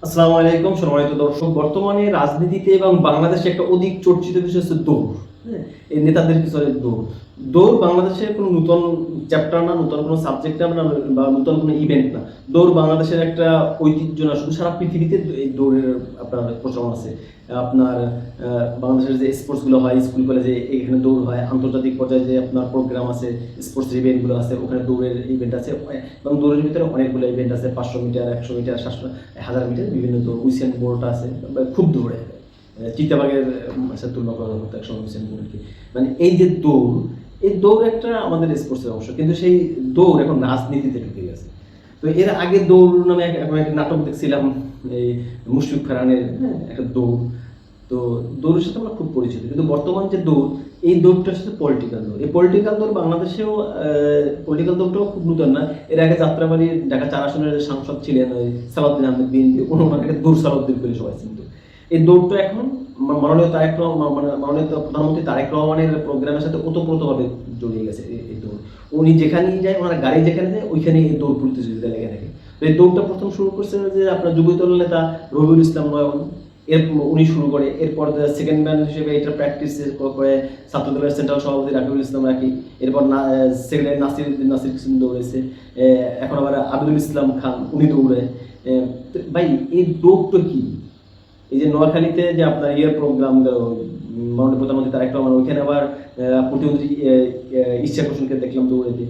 আসসালামু আলাইকুম সম্মানিত দর্শক। বর্তমানে রাজনীতিতে এবং বাংলাদেশে একটা অধিক চর্চিত বিষয় হচ্ছে দৌড়। হ্যাঁ? এই নেতাদের পিছনে দৌড়। দৌড় বাংলাদেশের কোনো নূতন চ্যাপ্টার না, নূতন কোনো সাবজেক্ট না বা নূতন কোনো ইভেন্ট না। দৌড় বাংলাদেশের একটা ঐতিহ্য না, শুধু সারা পৃথিবীতে এই দৌড়ের আপনার প্রচলন আছে। আপনার বাংলাদেশের যে স্পোর্টসগুলো হয় স্কুল কলেজে এখানে দৌড় হয়। আন্তর্জাতিক পর্যায়ে যে আপনার প্রোগ্রাম আছে, স্পোর্টস ইভেন্টগুলো আছে ওখানে দৌড়ের ইভেন্ট আছে। এবং দৌড়ের ভিতরে অনেকগুলো ইভেন্ট আছে, 500 মিটার, 100 মিটার, 700, 1000 মিটার বিভিন্ন দৌড়। উইসেন বোল্ট আছে, খুব দৌড়ে চিতাবাঘের সাথে তুলনা করা হতো একসময় উইসেন বোল্টকে। মানে এই যে দৌড়, এই দৌড় একটা আমাদের স্পোর্টসের অংশ, কিন্তু সেই দৌড় এখন রাজনীতিতে ঢুকে গেছে। তো এর আগে দৌড় নামে একটা নাটক দেখছিলাম, এই মুশফিক ফারহানের একটা দৌড়। তো দৌড়ের সাথে আমরা খুব পরিচিত, কিন্তু বর্তমান যে দৌড়, এই দৌড়টার সাথে পলিটিক্যাল দৌড়। এই পলিটিক্যাল দৌড় বাংলাদেশেও পলিটিক্যাল দৌড়টাও খুব নতুন না। এর আগে যাত্রাবাড়ির ঢাকা 4 আসনের সাংসদ ছিলেন ওই সালাউদ্দিন আহমেদ বিএনপি, ওনাকে দৌড় সালাউদ্দিন করে সবাই চিনত। এই দৌড়টা এখন মাননীয় প্রধানমন্ত্রী তারেক রহমানের প্রোগ্রামের সাথে ওতপ্রোতভাবে জড়িয়ে গেছে এই দৌড়। উনি যেখানেই যায়, ওনার গাড়ি যেখানে যায় ওইখানে এই দৌড় প্রতিযোগিতা লেগে থাকে। তো এই দৌড়টা প্রথম শুরু করছে যে আপনার যুবদল নেতা রবিউল ইসলাম নয়ন, উনি শুরু করে। এরপর সেকেন্ড ম্যান হিসেবে এটা প্র্যাকটিস করে ছাত্রদলের সেন্ট্রাল সভাপতি রাকিবুল ইসলাম রাকি। এরপর সেকেন্ড নাসির হোসেন দৌড়েছে। এখন আবার আবিদুল ইসলাম খান উনি দৌড়ে। ভাই এই দৌড়টা কি? এই যে নোয়াখালীতে যে আপনার প্রোগ্রাম মাননীয় প্রধানমন্ত্রী তারেক রহমান, ওইখানে আবার প্রতিমন্ত্রী ইচ্ছা হোসেনকে দেখলাম দৌড়েতে।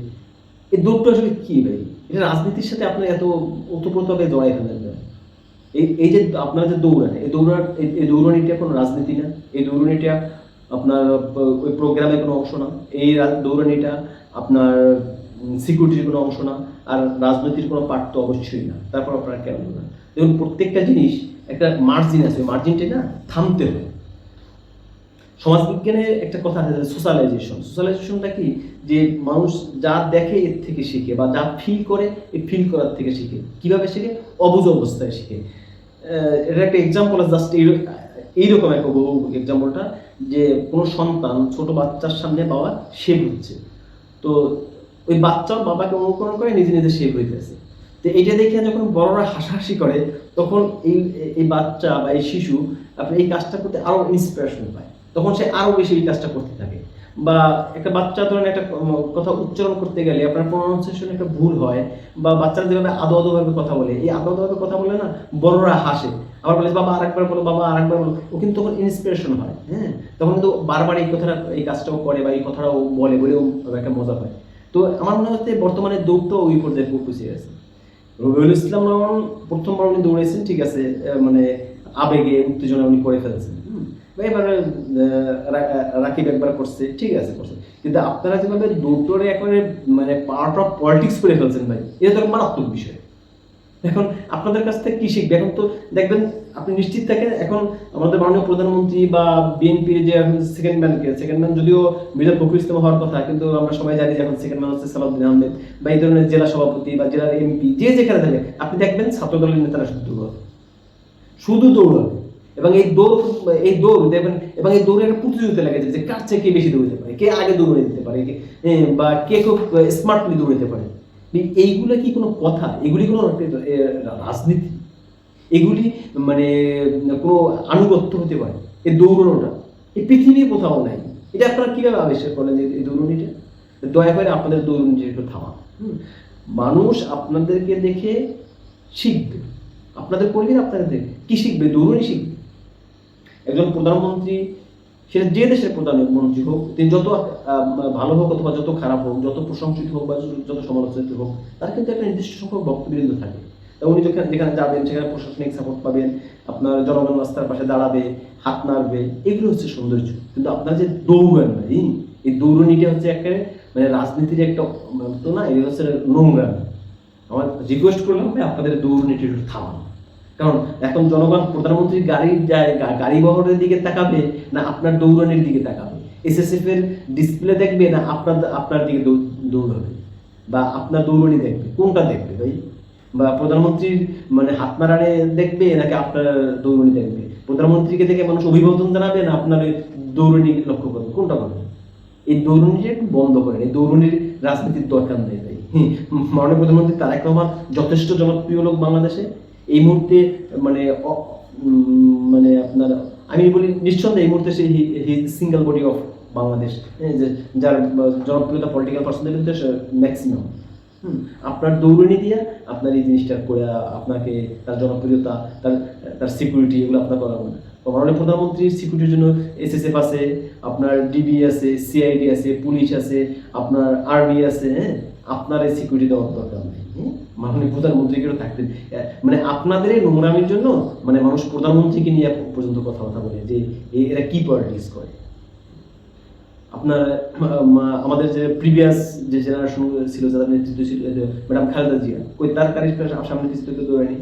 এই দৌড়টা আসলে কি ভাই? এটা রাজনীতির সাথে আপনার এত ওতপ্রোতভাবে জড়াই ফেলেন। এই যে আপনারা যে দৌড়ান, এই দৌড়ানিটা কোনো রাজনীতি না। এই দৌড়ানিটা আপনার ওই প্রোগ্রামের কোনো অংশ না। এই দৌড়ানিটা আপনার সিকিউরিটির কোনো অংশ না। আর রাজনীতির কোনো পার্ট তো অবশ্যই না। তারপর আপনারা কেন না? দেখুন, প্রত্যেকটা জিনিস একটা মার্জিন আছে, ওই মার্জিনটা না থামতে হবে। সমাজবিজ্ঞানে একটা কথা আছে, সোশ্যালাইজেশনটা কি? যে মানুষ যা দেখে এর থেকে শিখে, বা যা ফিল করে এই ফিল করার থেকে শিখে। কিভাবে শিখে? অবুঝ অবস্থায় শিখে। এটা একটা এক্সাম্পল আছে, জাস্ট এইরকম একটা বহু এক্সাম্পলটা, যে কোনো সন্তান ছোট বাচ্চার সামনে বাবা শেভ হচ্ছে, তো ওই বাচ্চাও বাবাকে অনুকরণ করে নিজে নিজে শেভ হইতেছে। তো এইটা দেখে যখন বড়রা হাসাহাসি করে, তখন এই বাচ্চা বা এই শিশু আপনি এই কাজটা করতে আরো ইন্সপিরেশন পায়, তখন সে আরো বেশি এই কাজটা করতে থাকে। বা একটা বাচ্চা ধরেন একটা কথা উচ্চারণ করতে গেলে আপনার প্রনাউন্সিয়েশন একটা ভুল হয়, বা বাচ্চারা যেভাবে আদো আদো ভাবে কথা বলে, এই আদো আদো ভাবে কথা বলে না, বড়রা হাসে, আবার বলে বাবা আরেকবার বলো, বাবা আরেকবার বলো, ও কিন্তু তখন ইন্সপিরেশন হয়। তখন কিন্তু বারবার এই কথাটা, এই কাজটাও করে বা এই কথাটাও বলে, বলেও একটা মজা হয়। তো আমার মনে হচ্ছে বর্তমানে দৌড়টা ওই পর্যায়ে পৌঁছে গেছে। রবিউল ইসলাম রহমান প্রথমবার উনি দৌড়েছেন, ঠিক আছে, মানে আবেগে উত্তেজনা উনি করে ফেলেছেন। এবারে রাকিব একবার করছে, ঠিক আছে করছে, কিন্তু আপনারা যেভাবে দৌড়ে একেবারে মানে পার্ট অফ পলিটিক্স করে ফেলছেন ভাই, এটা তো মারাত্মক বিষয়। এখন আপনাদের কাছ থেকে কি শিখবে? এখন তো দেখবেন, আপনি নিশ্চিত থাকেন, এখন আমাদের মাননীয় প্রধানমন্ত্রী বা বিএনপির যে সেকেন্ড ম্যান যদিও মির্জা ফখরুল ইসলাম হওয়ার কথা, কিন্তু আমরা সবাই জানি যে এখন সেকেন্ড ম্যান হচ্ছে সালাউদ্দিন আহমেদ, বা এই ধরনের জেলা সভাপতি বা জেলার এমপি যে যেখানে যাবে, আপনি দেখবেন ছাত্র দলের নেতারা শুধু দৌড়াবে। এবং এই দৌড় দেখবেন, এবং এই দৌড়ে একটা প্রতিযোগিতা লেগে যাবে যে কার চেয়ে কে বেশি দৌড়াতে পারে, কে আগে দৌড়ে দিতে পারে, বা কে খুব স্মার্টলি দৌড়াতে পারে। এইগুলো কি কোনো কথা? এগুলি কোনো রাজনীতি? এগুলি মানে কোনো আনুগত্য হতে পারে? এই দৌড়ানোটা এই পৃথিবীর কোথাও নাই। এটা আপনারা কিভাবে আবিষ্কার করলেন যে এই দৌড়ানিটা? দয়া করে আপনাদের দৌড়ানিটা একটু থামা। মানুষ আপনাদেরকে দেখে শিখবে, আপনাদের পরিবার আপনাদের দেখে কি শিখবে? দৌড়ানি শিখবে। একজন প্রধানমন্ত্রী, সেটা যে দেশের প্রধানমন্ত্রী হোক, তিনি যত ভালো হোক অথবা যত খারাপ হোক, যত প্রশংসিত হোক বা যত সমালোচিত হোক, তার কিন্তু একটা নির্দিষ্ট সংখ্যক ভক্তবৃন্দ থাকে। উনি যেখানে যাবেন সেখানে প্রশাসনিক সাপোর্ট পাবেন, আপনার জনগণ রাস্তার পাশে দাঁড়াবে, হাত নাড়বে, এগুলো হচ্ছে সৌন্দর্য। কিন্তু আপনার যে দৌড়ান না, এই দৌড়ানিটা হচ্ছে একটা মানে রাজনীতির একটা তো না, এটা হচ্ছে নোংরা। আমার রিকোয়েস্ট করলাম আপনাদের দৌড়ানিটা একটু থামান। কারণ এখন জনগণ প্রধানমন্ত্রীর গাড়ি বহরের দিকে তাকাবে, না আপনার দৌড়ানির দিকে তাকাবে? এসএসএফ এর ডিসপ্লে দেখবে, না আপনার দিকে দৌড়াবে, বা আপনার দৌড়ানি দেখবে? কোনটা দেখবে ভাই? বা প্রধানমন্ত্রীর মানে হাত নাড়ানে দেখবে, নাকি আপনার দৌড়ানি দেখবে? প্রধানমন্ত্রীকে দেখে মানুষ অভিবাদন জানাবে, না আপনার দৌড়ানি লক্ষ্য করবে? কোনটা করবে? এই দৌড়ানিটা একটু বন্ধ করেন। এই দৌড়ানির রাজনীতির দরকার নেই ভাই। মাননীয় প্রধানমন্ত্রী তারেক রহমান যথেষ্ট জনপ্রিয় লোক বাংলাদেশে। এই মুহূর্তে মানে মানে আপনার আমি বলি নিঃসন্দেহে এই মুহূর্তে সেই সিঙ্গেল বডি অফ বাংলাদেশ, যে যার জনপ্রিয়তা পলিটিক্যাল পার্সনদের ভিতরে ম্যাক্সিমাম। আপনার দৌড়নি দিয়ে আপনার এই জিনিসটা করে আপনাকে তার জনপ্রিয়তা, তার তার সিকিউরিটি, এগুলো আপনার করা হবে না। মাননীয় প্রধানমন্ত্রীর সিকিউরিটির জন্য এসএসএফ আছে, আপনার ডিবি আছে, সিআইডি আছে, পুলিশ আছে, আপনার আর্মি আছে। হ্যাঁ, আপনার এই সিকিউরিটি দেওয়ার দরকার নেই। মাননীয় প্রধানমন্ত্রীকেও থাকতে, মানে আপনাদের এই নোংরামির জন্য মানে মানুষ প্রধানমন্ত্রীকে নিয়ে পর্যন্ত কথাবার্তা বলে যে এরা কি পলিটিক্স করে। আপনার আমাদের যে প্রিভিয়াস যে জেনারেশন ছিল, যাদের নেতৃত্ব ছিল ম্যাডাম খালেদা জিয়া, ওই তার সামনে কিছু থেকে দৌড়ায়নি,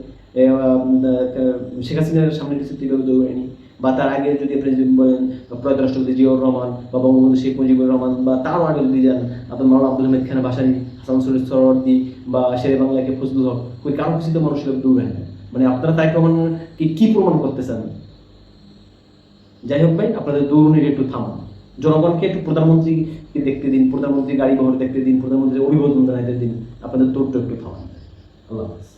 শেখ হাসিনার সামনে কিছু থেকে দৌড়ায়নি, বা তার আগে যদি আপনি বলেন প্রয়াত রাষ্ট্রপতি জিয়াউর রহমান বা বঙ্গবন্ধু শেখ মুজিবুর রহমান, বা তারও আগে যদি যান আপনার মাওলানা আব্দুল হামিদ খান ভাসানী, হাসান শরীফ সরওয়ার্দী বা শেরে বাংলাকে ফজলুল হক, ওই কারো কিছু তো মানুষের দৌড়ায় না। মানে আপনারা তাই কি প্রমাণ করতে চান? যাই হোক ভাই, আপনাদের দৌড়নির একটু থামান, জনগণকে একটু প্রধানমন্ত্রীকে দেখতে দিন, প্রধানমন্ত্রী গাড়ি বহর দেখতে দিন, প্রধানমন্ত্রীর অভিবাদন জানাইতে দিন, আপনাদের দৌড়টা একটু থামান। আল্লাহ হাফেজ।